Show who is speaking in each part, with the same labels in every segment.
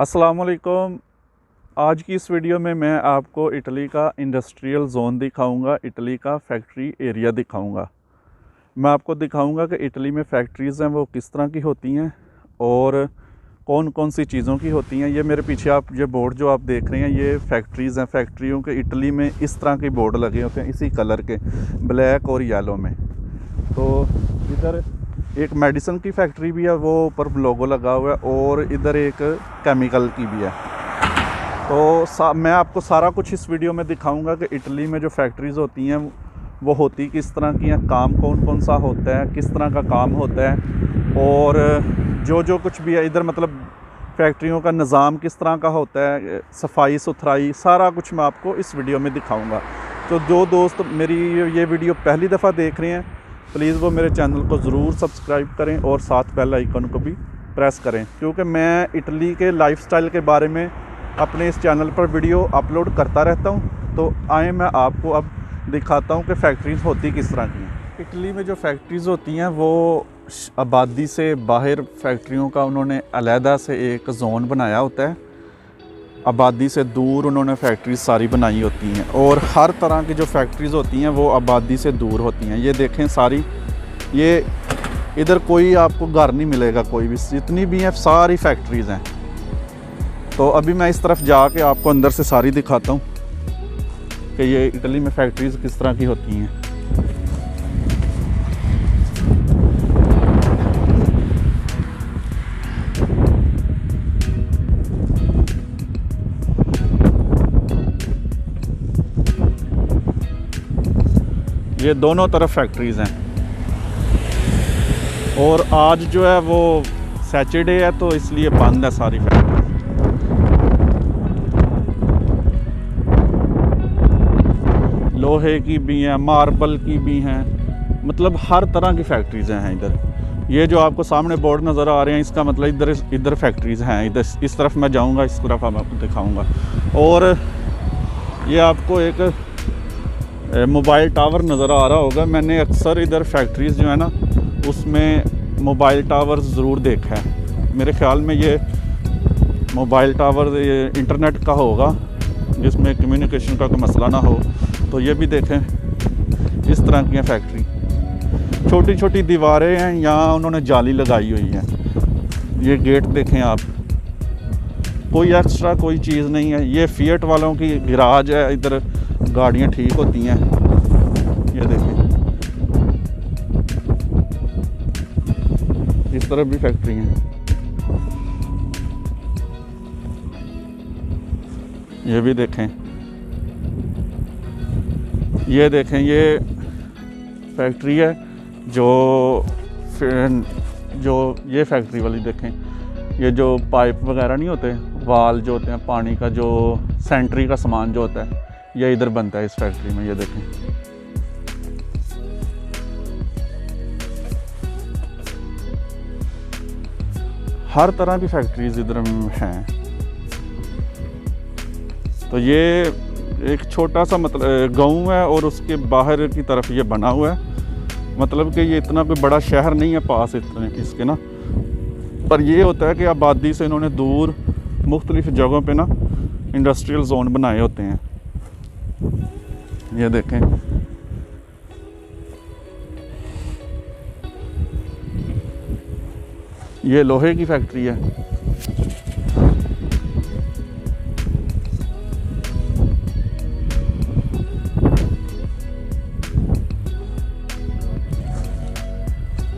Speaker 1: अस्सलामुअलैकुम। आज की इस वीडियो में मैं आपको इटली का इंडस्ट्रियल जोन दिखाऊंगा, इटली का फैक्ट्री एरिया दिखाऊंगा। मैं आपको दिखाऊंगा कि इटली में फैक्ट्रीज़ हैं वो किस तरह की होती हैं और कौन कौन सी चीज़ों की होती हैं। ये मेरे पीछे आप ये बोर्ड जो आप देख रहे हैं ये फैक्ट्रीज़ हैं। फैक्ट्रियों के इटली में इस तरह के बोर्ड लगे होते हैं, इसी कलर के, ब्लैक और येलो में। तो इधर एक मेडिसिन की फैक्ट्री भी है, वो ऊपर लोगो लगा हुआ है, और इधर एक केमिकल की भी है। तो मैं आपको सारा कुछ इस वीडियो में दिखाऊंगा कि इटली में जो फैक्ट्रीज़ होती हैं वो होती किस तरह की हैं, काम कौन कौन सा होता है, किस तरह का काम होता है, और जो कुछ भी है इधर, मतलब फैक्ट्रियों का निज़ाम किस तरह का होता है, सफाई सुथराई, सारा कुछ मैं आपको इस वीडियो में दिखाऊँगा। तो जो दोस्त मेरी ये वीडियो पहली दफ़ा देख रहे हैं प्लीज़ वो मेरे चैनल को ज़रूर सब्सक्राइब करें और साथ बेल आइकन को भी प्रेस करें, क्योंकि मैं इटली के लाइफस्टाइल के बारे में अपने इस चैनल पर वीडियो अपलोड करता रहता हूं। तो आए मैं आपको अब दिखाता हूं कि फ़ैक्ट्रीज़ होती किस तरह की हैं। इटली में जो फैक्ट्रीज़ होती हैं वो आबादी से बाहर फैक्ट्रियों का उन्होंने अलहदा से एक जोन बनाया होता है। आबादी से दूर उन्होंने फैक्ट्रीज सारी बनाई होती हैं, और हर तरह की जो फैक्ट्रीज़ होती हैं वो आबादी से दूर होती हैं। ये देखें सारी, ये इधर कोई आपको घर नहीं मिलेगा, कोई भी, जितनी भी हैं सारी फैक्ट्रीज़ हैं। तो अभी मैं इस तरफ जाके आपको अंदर से सारी दिखाता हूँ कि ये इटली में फैक्ट्रीज़ किस तरह की होती हैं। ये दोनों तरफ फैक्ट्रीज़ हैं, और आज जो है वो सैटरडे है तो इसलिए बंद है सारी फैक्ट्री। लोहे की भी हैं, मार्बल की भी हैं, मतलब हर तरह की फैक्ट्रीज़ हैं इधर। ये जो आपको सामने बोर्ड नज़र आ रहे हैं इसका मतलब इधर फैक्ट्रीज़ हैं। इधर इस तरफ मैं जाऊंगा, इस तरफ मैं आपको दिखाऊंगा। और ये आपको एक मोबाइल टावर नज़र आ रहा होगा। मैंने अक्सर इधर फैक्ट्रीज़ जो है ना उसमें मोबाइल टावर ज़रूर देखा है। मेरे ख़्याल में ये मोबाइल टावर ये इंटरनेट का होगा, जिसमें कम्युनिकेशन का कोई मसला ना हो। तो ये भी देखें, इस तरह की है फैक्ट्री। छोटी छोटी दीवारें हैं, यहाँ उन्होंने जाली लगाई हुई है। ये गेट देखें आप, कोई एक्स्ट्रा कोई चीज़ नहीं है। ये फिएट वालों की गैराज है, इधर गाड़ियाँ ठीक होती हैं। ये देखिए, इस तरफ भी फैक्ट्री हैं। ये भी देखें, ये देखें, ये फैक्ट्री है जो ये फैक्ट्री वाली देखें। ये जो पाइप वगैरह नहीं होते, वाल जो होते हैं पानी का, जो सेंट्री का सामान जो होता है, ये इधर बनता है इस फैक्ट्री में। ये देखें, हर तरह की फैक्ट्रीज इधर हैं। तो ये एक छोटा सा मतलब गांव है, और उसके बाहर की तरफ ये बना हुआ है। मतलब कि ये इतना कोई बड़ा शहर नहीं है पास इतने इसके ना, पर ये होता है कि आबादी से इन्होंने दूर मुख्तलिफ जगहों पे ना इंडस्ट्रियल जोन बनाए होते हैं। ये देखें, ये लोहे की फैक्ट्री है।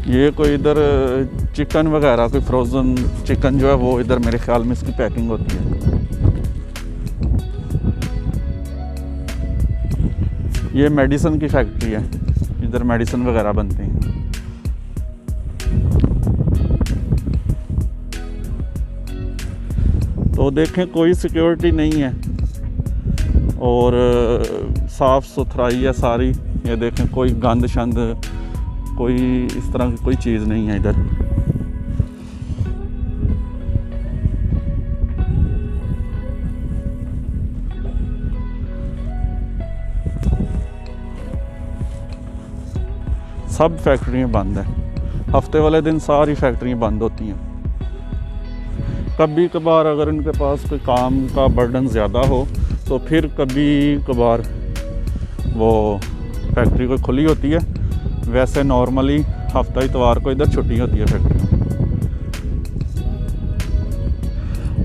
Speaker 1: ये कोई इधर चिकन वगैरह, कोई फ्रोज़न चिकन जो है वो इधर मेरे ख्याल में इसकी पैकिंग होती है। ये मेडिसिन की फैक्ट्री है, इधर मेडिसिन वगैरह बनते हैं। तो देखें, कोई सिक्योरिटी नहीं है और साफ़ सुथराई है सारी। ये देखें, कोई गंद शंद, कोई इस तरह की कोई चीज़ नहीं है इधर। सब फैक्ट्रियाँ बंद हैं। हफ्ते वाले दिन सारी फैक्ट्रियाँ बंद होती हैं। कभी कभार अगर इनके पास कोई काम का बर्डन ज़्यादा हो तो फिर कभी कभार वो फैक्ट्री कोई खुली होती है। वैसे नॉर्मली हफ्ता इतवार को इधर छुट्टी होती है फैक्ट्री में।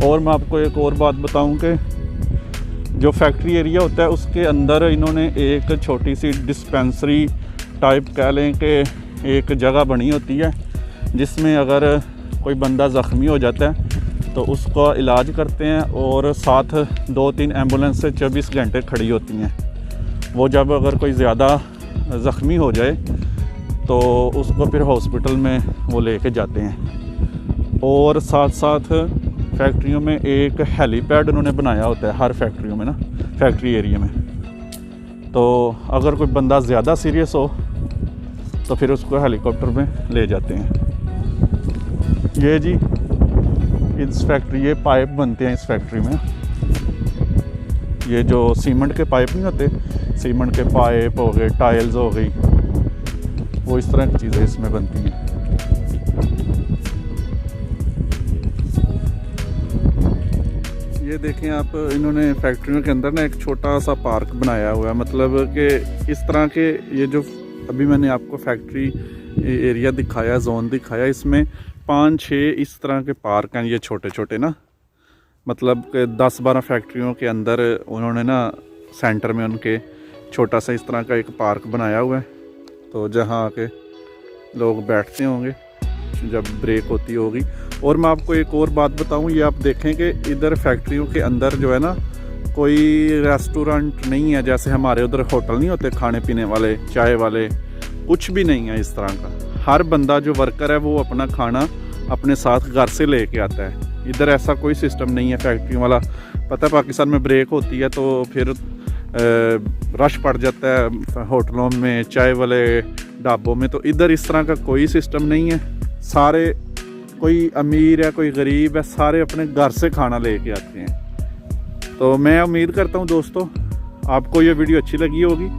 Speaker 1: और मैं आपको एक और बात बताऊं कि जो फैक्ट्री एरिया होता है उसके अंदर इन्होंने एक छोटी सी डिस्पेंसरी टाइप कह लें कि एक जगह बनी होती है, जिसमें अगर कोई बंदा ज़ख्मी हो जाता है तो उसका इलाज करते हैं और साथ 2-3 एम्बुलेंस से 24 घंटे खड़ी होती हैं। वो जब अगर कोई ज़्यादा ज़ख्मी हो जाए तो उसको फिर हॉस्पिटल में वो लेके जाते हैं। और साथ साथ फैक्ट्रियों में एक हेलीपैड उन्होंने बनाया होता है हर फैक्ट्रियों में ना, फैक्ट्री एरिया में। तो अगर कोई बंदा ज़्यादा सीरियस हो तो फिर उसको हेलीकॉप्टर में ले जाते हैं। ये जी इस फैक्ट्री, ये पाइप बनते हैं इस फैक्ट्री में। ये जो सीमेंट के पाइप नहीं होते, सीमेंट के पाइप हो गए, टाइल्स हो गई, वो इस तरह की चीज़ें इसमें बनती हैं। ये देखें आप, इन्होंने फैक्ट्रियों के अंदर ना एक छोटा सा पार्क बनाया हुआ है। मतलब कि इस तरह के ये जो अभी मैंने आपको फैक्ट्री एरिया दिखाया, जोन दिखाया, इसमें 5-6 इस तरह के पार्क हैं, ये छोटे छोटे ना। मतलब कि 10-12 फैक्ट्रियों के अंदर उन्होंने ना सेंटर में उनके छोटा सा इस तरह का एक पार्क बनाया हुआ है। तो जहाँ आके लोग बैठते होंगे जब ब्रेक होती होगी। और मैं आपको एक और बात बताऊं, ये आप देखें कि इधर फैक्ट्रियों के अंदर जो है ना कोई रेस्टोरेंट नहीं है, जैसे हमारे उधर होटल नहीं होते खाने पीने वाले, चाय वाले, कुछ भी नहीं है इस तरह का। हर बंदा जो वर्कर है वो अपना खाना अपने साथ घर से लेके आता है। इधर ऐसा कोई सिस्टम नहीं है फैक्ट्री वाला। पता है पाकिस्तान में ब्रेक होती है तो फिर रश पड़ जाता है होटलों में, चाय वाले ढाबों में। तो इधर इस तरह का कोई सिस्टम नहीं है। सारे, कोई अमीर है कोई गरीब है, सारे अपने घर से खाना लेके आते हैं। तो मैं उम्मीद करता हूँ दोस्तों आपको ये वीडियो अच्छी लगी होगी।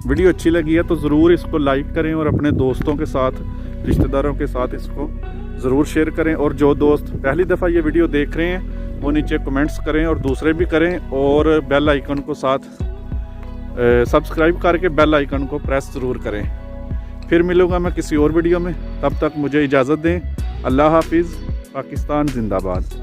Speaker 1: वीडियो अच्छी लगी है तो ज़रूर इसको लाइक करें और अपने दोस्तों के साथ, रिश्तेदारों के साथ इसको ज़रूर शेयर करें। और जो दोस्त पहली दफ़ा ये वीडियो देख रहे हैं वो नीचे कमेंट्स करें और दूसरे भी करें। और बेल आइकन को साथ सब्सक्राइब करके बेल आइकन को प्रेस ज़रूर करें। फिर मिलूँगा मैं किसी और वीडियो में, तब तक मुझे इजाज़त दें। अल्लाह हाफिज़। पाकिस्तान जिंदाबाद।